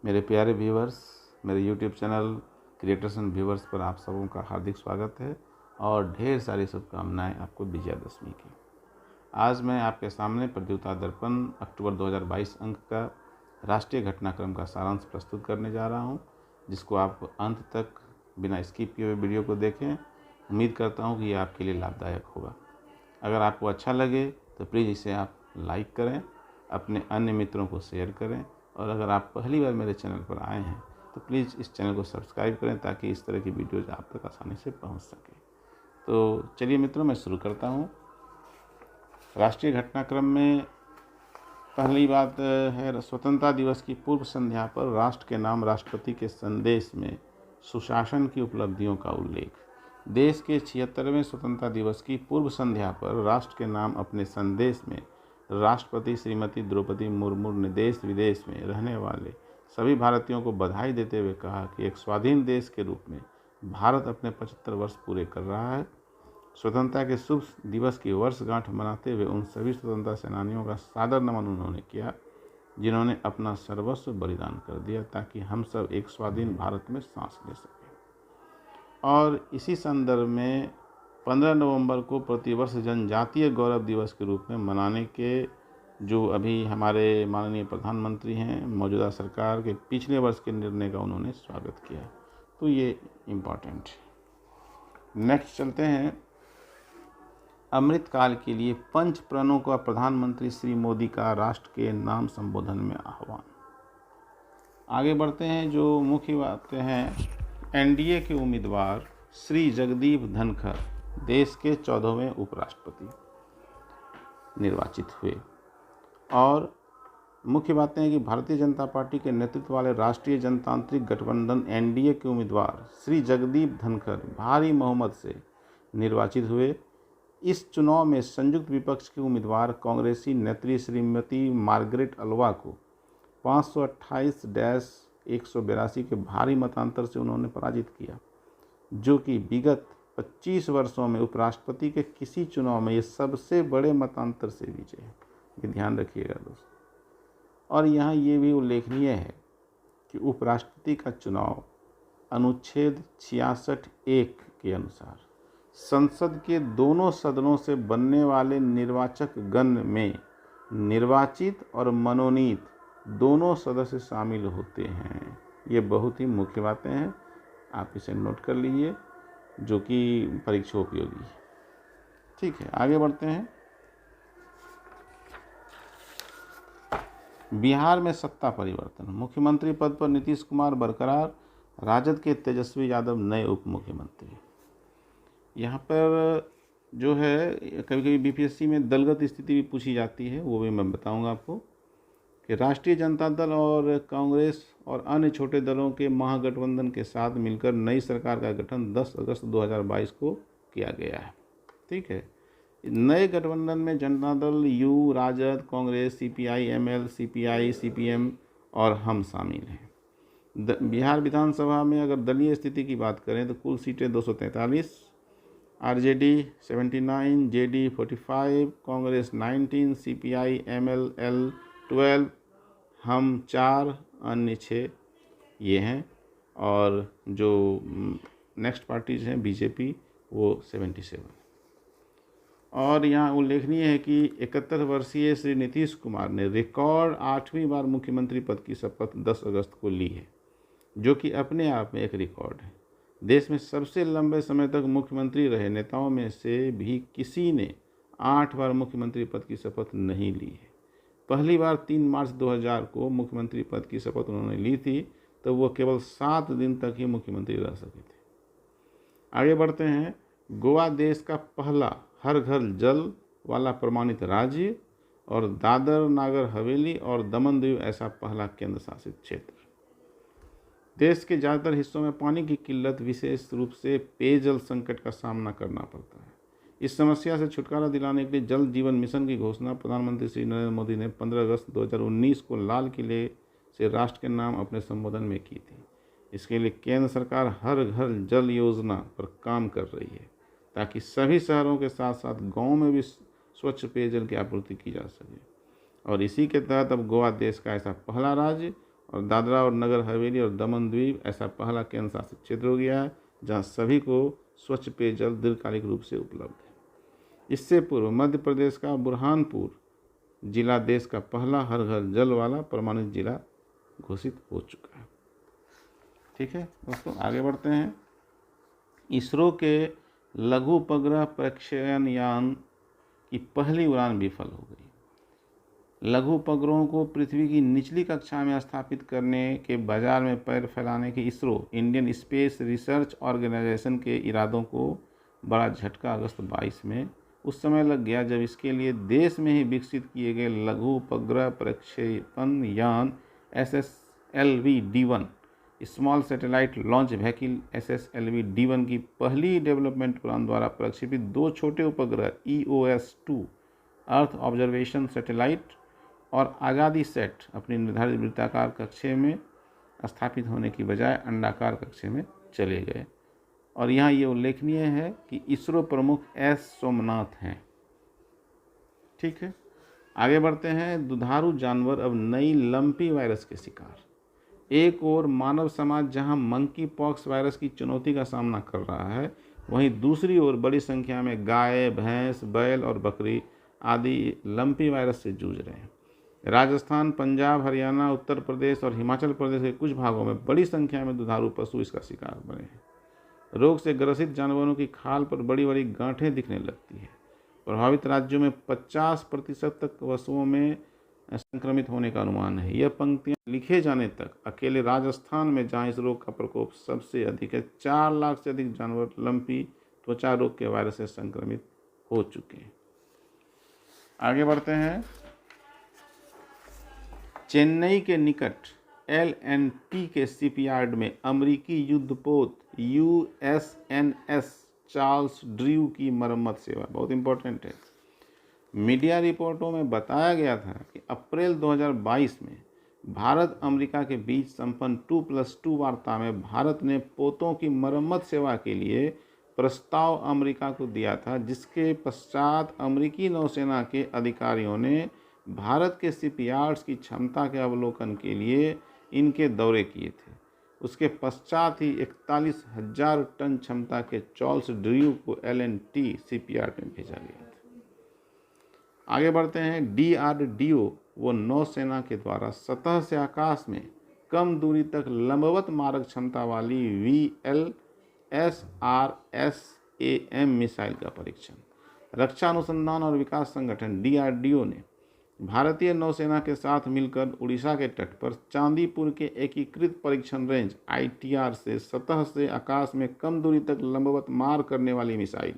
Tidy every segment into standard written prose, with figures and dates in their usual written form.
मेरे प्यारे व्यूवर्स, मेरे YouTube channel creators and viewers पर आप सबों का हार्दिक स्वागत है और ढेर सारी शुभकामनाएं आपको विजयादशमी की। आज मैं आपके सामने प्रतियोगिता दर्पण अक्टूबर 2022 अंक का राष्ट्रीय घटनाक्रम का सारांश प्रस्तुत करने जा रहा हूं, जिसको आप अंत तक बिना स्किप किए हुए वीडियो को देखें। उम्मीद करता हूं कि ये आपके लिए लाभदायक होगा। अगर आपको अच्छा लगे तो प्लीज़ इसे आप लाइक करें, अपने अन्य मित्रों को शेयर करें और अगर आप पहली बार मेरे चैनल पर आए हैं तो प्लीज़ इस चैनल को सब्सक्राइब करें ताकि इस तरह की वीडियोज़ आप तक आसानी से पहुंच सके। तो चलिए मित्रों, मैं शुरू करता हूं। राष्ट्रीय घटनाक्रम में पहली बात है स्वतंत्रता दिवस की पूर्व संध्या पर राष्ट्र के नाम राष्ट्रपति के संदेश में सुशासन की उपलब्धियों का उल्लेख। देश के 76वें स्वतंत्रता दिवस की पूर्व संध्या पर राष्ट्र के नाम अपने संदेश में राष्ट्रपति श्रीमती द्रौपदी मुर्मू ने देश विदेश में रहने वाले सभी भारतीयों को बधाई देते हुए कहा कि एक स्वाधीन देश के रूप में भारत अपने 75 वर्ष पूरे कर रहा है। स्वतंत्रता के शुभ दिवस की वर्षगांठ मनाते हुए उन सभी स्वतंत्रता सेनानियों का सादर नमन उन्होंने किया जिन्होंने अपना सर्वस्व बलिदान कर दिया ताकि हम सब एक स्वाधीन भारत में सांस ले सकें। और इसी संदर्भ में 15 नवंबर को प्रतिवर्ष जनजातीय गौरव दिवस के रूप में मनाने के जो अभी हमारे माननीय प्रधानमंत्री हैं मौजूदा सरकार के पिछले वर्ष के निर्णय का उन्होंने स्वागत किया, तो ये इम्पॉर्टेंट है। नेक्स्ट चलते हैं। अमृतकाल के लिए पंच प्रणों का प्रधानमंत्री श्री मोदी का राष्ट्र के नाम संबोधन में आह्वान। आगे बढ़ते हैं। जो मुख्य बातें हैं, एनडीए के उम्मीदवार श्री जगदीप धनखड़ देश के 14वें उपराष्ट्रपति निर्वाचित हुए। और मुख्य बातें हैं कि भारतीय जनता पार्टी के नेतृत्व वाले राष्ट्रीय जनतांत्रिक गठबंधन एनडीए के उम्मीदवार श्री जगदीप धनखड़ भारी बहुमत से निर्वाचित हुए। इस चुनाव में संयुक्त विपक्ष के उम्मीदवार कांग्रेसी नेत्री श्रीमती मार्गरेट अल्वा को 528-182 के भारी मतांतर से उन्होंने पराजित किया, जो कि विगत 25 वर्षों में उपराष्ट्रपति के किसी चुनाव में ये सबसे बड़े मतांतर से विजय है। ये ध्यान रखिएगा दोस्तों। और यहाँ ये भी उल्लेखनीय है कि उपराष्ट्रपति का चुनाव अनुच्छेद 66(1) के अनुसार संसद के दोनों सदनों से बनने वाले निर्वाचक गण में निर्वाचित और मनोनीत दोनों सदस्य शामिल होते हैं। ये बहुत ही मुख्य बातें हैं, आप इसे नोट कर लीजिए, जो कि परीक्षा उपयोगी है। ठीक है, आगे बढ़ते हैं। बिहार में सत्ता परिवर्तन, मुख्यमंत्री पद पर नीतीश कुमार बरकरार, राजद के तेजस्वी यादव नए उप मुख्यमंत्री। यहाँ पर जो है कभी कभी बीपीएससी में दलगत स्थिति भी पूछी जाती है, वो भी मैं बताऊंगा आपको कि राष्ट्रीय जनता दल और कांग्रेस और अन्य छोटे दलों के महागठबंधन के साथ मिलकर नई सरकार का गठन 10 अगस्त 2022 को किया गया है। ठीक है, नए गठबंधन में Janata Dal, U, Rajad, Congress, CPI, ML, CPI, CPM और हम शामिल हैं। बिहार विधानसभा में अगर दलीय स्थिति की बात करें तो कुल सीटें 243, RJD 79, JD 45, Congress 19, CPI, ML, L 12, हम 4, अन्य 6 ये हैं। और जो नेक्स्ट पार्टीज हैं बीजेपी वो 77। और यहाँ उल्लेखनीय है कि 71 वर्षीय श्री नीतीश कुमार ने रिकॉर्ड 8वीं बार मुख्यमंत्री पद की शपथ 10 अगस्त को ली है, जो कि अपने आप में एक रिकॉर्ड है। देश में सबसे लंबे समय तक मुख्यमंत्री रहे नेताओं में से भी किसी ने 8 बार मुख्यमंत्री पद की शपथ नहीं ली है। पहली बार 3 मार्च 2000 को मुख्यमंत्री पद की शपथ उन्होंने ली थी, तो वो केवल 7 दिन तक ही मुख्यमंत्री रह सके थे। आगे बढ़ते हैं। गोवा देश का पहला हर घर जल वाला प्रमाणित राज्य और दादर नागर हवेली और दमन दीव ऐसा पहला केंद्र शासित क्षेत्र। देश के ज़्यादातर हिस्सों में पानी की किल्लत, विशेष रूप से पेयजल संकट का सामना करना पड़ता है। इस समस्या से छुटकारा दिलाने के लिए जल जीवन मिशन की घोषणा प्रधानमंत्री श्री नरेंद्र मोदी ने 15 अगस्त 2019 को लाल किले से राष्ट्र के नाम अपने संबोधन में की थी। इसके लिए केंद्र सरकार हर घर जल योजना पर काम कर रही है ताकि सभी शहरों के साथ साथ गाँव में भी स्वच्छ पेयजल की आपूर्ति की जा सके। और इसी के तहत अब गोवा देश का ऐसा पहला राज्य और दादरा और नगर हवेली और दमन द्वीप ऐसा पहला केंद्र शासित क्षेत्र हो गया है जहाँ सभी को स्वच्छ पेयजल दीर्घकालिक रूप से उपलब्ध है। इससे पूर्व मध्य प्रदेश का बुरहानपुर जिला देश का पहला हर घर जल वाला प्रमाणित जिला घोषित हो चुका है। ठीक है दोस्तों, आगे बढ़ते हैं। इसरो के लघु उपग्रह प्रक्षेपण यान की पहली उड़ान विफल हो गई। लघु उपग्रहों को पृथ्वी की निचली कक्षा में स्थापित करने के बाजार में पैर फैलाने के ISRO Indian space research organisation के इरादों को बड़ा झटका अगस्त 22 में उस समय लग गया जब इसके लिए देश में ही विकसित किए गए लघु उपग्रह प्रक्षेपण यान SSLV-D1 small satellite launch vehicle SSLV-D1 की पहली डेवलपमेंट उड़ान द्वारा प्रक्षेपित 2 छोटे उपग्रह EOS-2 अर्थ ऑब्जर्वेशन सैटेलाइट और आज़ादी सेट अपनी निर्धारित वृत्ताकार कक्षे में स्थापित होने की बजाय अंडाकार कक्षे में चले गए। और यहाँ ये उल्लेखनीय है कि इसरो प्रमुख S सोमनाथ हैं। ठीक है, आगे बढ़ते हैं। दुधारू जानवर अब नई लंपी वायरस के शिकार। एक ओर मानव समाज जहां मंकी पॉक्स वायरस की चुनौती का सामना कर रहा है, वहीं दूसरी ओर बड़ी संख्या में गाय, भैंस, बैल और बकरी आदि लंपी वायरस से जूझ रहे हैं। राजस्थान, पंजाब, हरियाणा, उत्तर प्रदेश और हिमाचल प्रदेश के कुछ भागों में बड़ी संख्या में दुधारू पशु इसका शिकार बने हैं। रोग से ग्रसित जानवरों की खाल पर बड़ी बड़ी गांठें दिखने लगती है। प्रभावित राज्यों में 50% तक पशुओं में संक्रमित होने का अनुमान है। यह पंक्तियां लिखे जाने तक अकेले राजस्थान में, जहां इस रोग का प्रकोप सबसे अधिक है, 4 लाख से अधिक जानवर लंपी त्वचा रोग के वायरस से संक्रमित हो चुके हैं। आगे बढ़ते हैं। चेन्नई के निकट LNT के शिपयार्ड में अमेरिकी युद्धपोत USNS चार्ल्स ड्रू की मरम्मत सेवा बहुत इंपॉर्टेंट है। मीडिया रिपोर्टों में बताया गया था कि अप्रैल 2022 में भारत अमेरिका के बीच संपन्न 2+2 वार्ता में भारत ने पोतों की मरम्मत सेवा के लिए प्रस्ताव अमेरिका को दिया था, जिसके पश्चात अमेरिकी नौसेना के अधिकारियों ने भारत के शिपयार्ड्स की क्षमता के अवलोकन के लिए इनके दौरे किए थे। उसके पश्चात ही 41,000 टन क्षमता के चार्ल्स ड्रू को LNT शिपयार्ड में भेजा गया था। आगे बढ़ते हैं। DRDO व नौसेना के द्वारा सतह से आकाश में कम दूरी तक लंबवत मारक क्षमता वाली VLSRSAM मिसाइल का परीक्षण। रक्षा अनुसंधान और विकास संगठन DRDO ने भारतीय नौसेना के साथ मिलकर उड़ीसा के तट पर चांदीपुर के एकीकृत परीक्षण रेंज ITR से सतह से आकाश में कम दूरी तक लंबवत मार करने वाली missile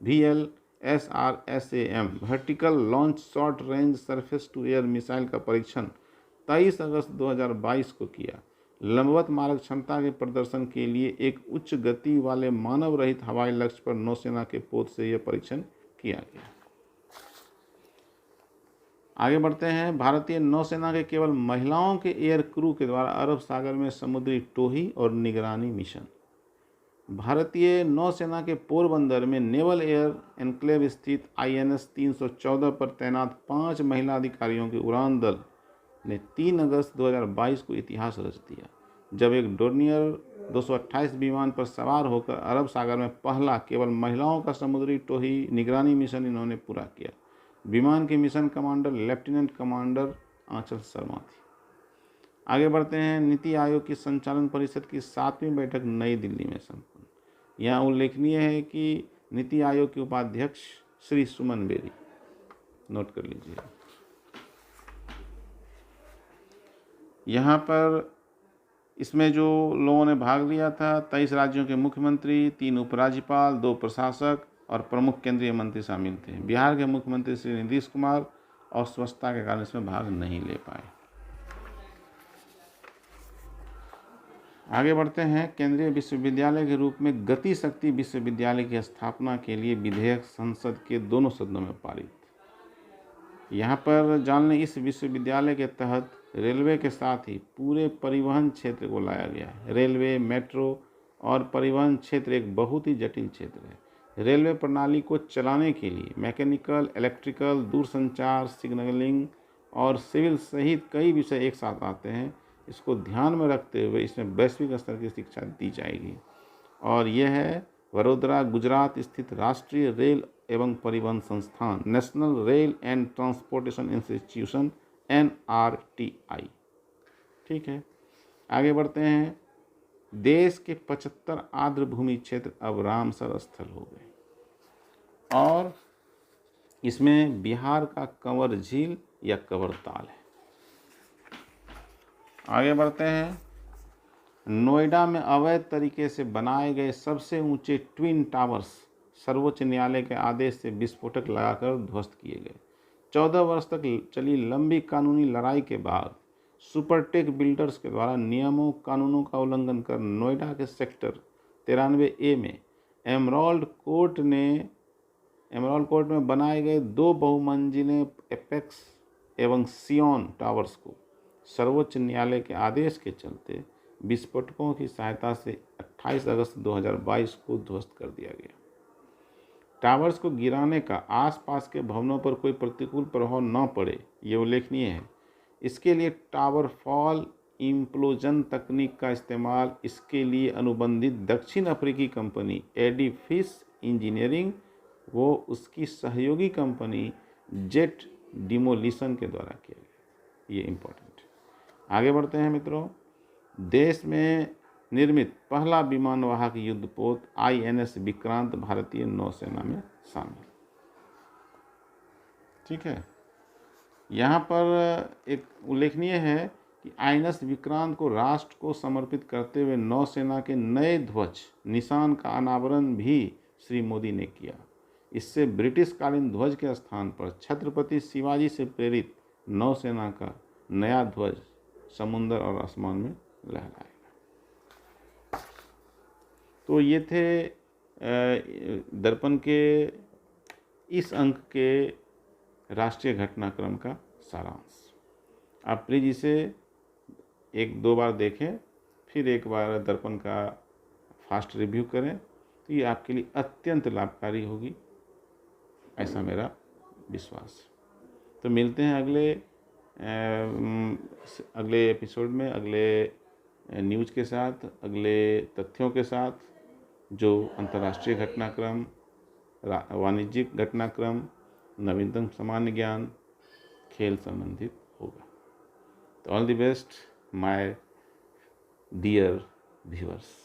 VLSRSAM vertical launch short range surface to air missile का परीक्षण 23 अगस्त 2022 को किया। लंबवत मारक क्षमता के प्रदर्शन के लिए एक उच्च गति वाले मानव रहित हवाई लक्ष्य पर नौसेना के पोत से यह परीक्षण किया गया। आगे बढ़ते हैं। भारतीय नौसेना के केवल महिलाओं के एयर क्रू के द्वारा अरब सागर में समुद्री टोही और निगरानी मिशन। भारतीय नौसेना के पोरबंदर में नेवल एयर एनक्लेव स्थित INS 314 पर तैनात 5 महिला अधिकारियों के उड़ान दल ने 3 अगस्त 2022 को इतिहास रच दिया, जब एक डोर्नियर 228 विमान पर सवार होकर अरब सागर में पहला केवल महिलाओं का समुद्री टोही निगरानी मिशन इन्होंने पूरा किया। विमान के मिशन कमांडर लेफ्टिनेंट कमांडर आंचल शर्मा थी। आगे बढ़ते हैं। नीति आयोग की संचालन परिषद की 7वीं बैठक नई दिल्ली में संपन्न। यहाँ उल्लेखनीय है कि नीति आयोग के उपाध्यक्ष श्री सुमन बेरी, नोट कर लीजिए। यहाँ पर इसमें जो लोगों ने भाग लिया था, 23 राज्यों के मुख्यमंत्री, 3 उपराज्यपाल, 2 प्रशासक और प्रमुख केंद्रीय मंत्री शामिल थे। बिहार के मुख्यमंत्री श्री नीतीश कुमार अस्वस्थता के कारण इसमें भाग नहीं ले पाए। आगे बढ़ते हैं। केंद्रीय विश्वविद्यालय के रूप में गति शक्ति विश्वविद्यालय की स्थापना के लिए विधेयक संसद के दोनों सदनों में पारित। यहाँ पर जान लें, इस विश्वविद्यालय के तहत रेलवे के साथ ही पूरे परिवहन क्षेत्र को लाया गया है। रेलवे, मेट्रो और परिवहन क्षेत्र एक बहुत ही जटिल क्षेत्र है। रेलवे प्रणाली को चलाने के लिए मैकेनिकल, इलेक्ट्रिकल, दूरसंचार, सिग्नलिंग और सिविल सहित कई विषय एक साथ आते हैं। इसको ध्यान में रखते हुए इसमें वैश्विक स्तर की शिक्षा दी जाएगी। और यह है वडोदरा गुजरात स्थित राष्ट्रीय रेल एवं परिवहन संस्थान, national rail and transportation institution, NRTI। ठीक है, आगे बढ़ते हैं। देश के 75 आर्द्र भूमि क्षेत्र अब रामसर स्थल हो गए, और इसमें बिहार का कंवर झील या कंवर ताल है। आगे बढ़ते हैं। नोएडा में अवैध तरीके से बनाए गए सबसे ऊंचे ट्विन टावर्स सर्वोच्च न्यायालय के आदेश से विस्फोटक लगाकर ध्वस्त किए गए। 14 वर्ष तक चली लंबी कानूनी लड़ाई के बाद सुपरटेक बिल्डर्स के द्वारा नियमों कानूनों का उल्लंघन कर नोएडा के सेक्टर 93A में एमराल्ड कोर्ट में बनाए गए 2 बहुमंजिले एपेक्स एवं सियोन टावर्स को सर्वोच्च न्यायालय के आदेश के चलते विस्फोटकों की सहायता से 28 अगस्त 2022 को ध्वस्त कर दिया गया। टावर्स को गिराने का आसपास के भवनों पर कोई प्रतिकूल प्रभाव न पड़े, ये उल्लेखनीय है। इसके लिए टावर फॉल इम्प्लोजन तकनीक का इस्तेमाल इसके लिए अनुबंधित दक्षिण अफ्रीकी कंपनी एडिफिस इंजीनियरिंग वो उसकी सहयोगी कंपनी जेट डिमोलिशन के द्वारा किया गया। ये इम्पोर्टेंट है। आगे बढ़ते हैं मित्रों। देश में निर्मित पहला विमानवाहक युद्धपोत INS विक्रांत भारतीय नौसेना में शामिल। ठीक है, यहाँ पर एक उल्लेखनीय है कि INS विक्रांत को राष्ट्र को समर्पित करते हुए नौसेना के नए ध्वज निशान का अनावरण भी श्री मोदी ने किया। इससे ब्रिटिश कालीन ध्वज के स्थान पर छत्रपति शिवाजी से प्रेरित नौसेना का नया ध्वज समुद्र और आसमान में लहराएगा। तो ये थे दर्पण के इस अंक के राष्ट्रीय घटनाक्रम का सारांश। आप प्लीज़ इसे 1-2 बार देखें, फिर एक बार दर्पण का फास्ट रिव्यू करें, तो ये आपके लिए अत्यंत लाभकारी होगी, ऐसा मेरा विश्वास। तो मिलते हैं अगले एपिसोड में, अगले न्यूज़ के साथ, अगले तथ्यों के साथ, जो अंतर्राष्ट्रीय घटनाक्रम, वाणिज्यिक घटनाक्रम, नवीनतम सामान्य ज्ञान, खेल संबंधित होगा। तो all the best my dear viewers.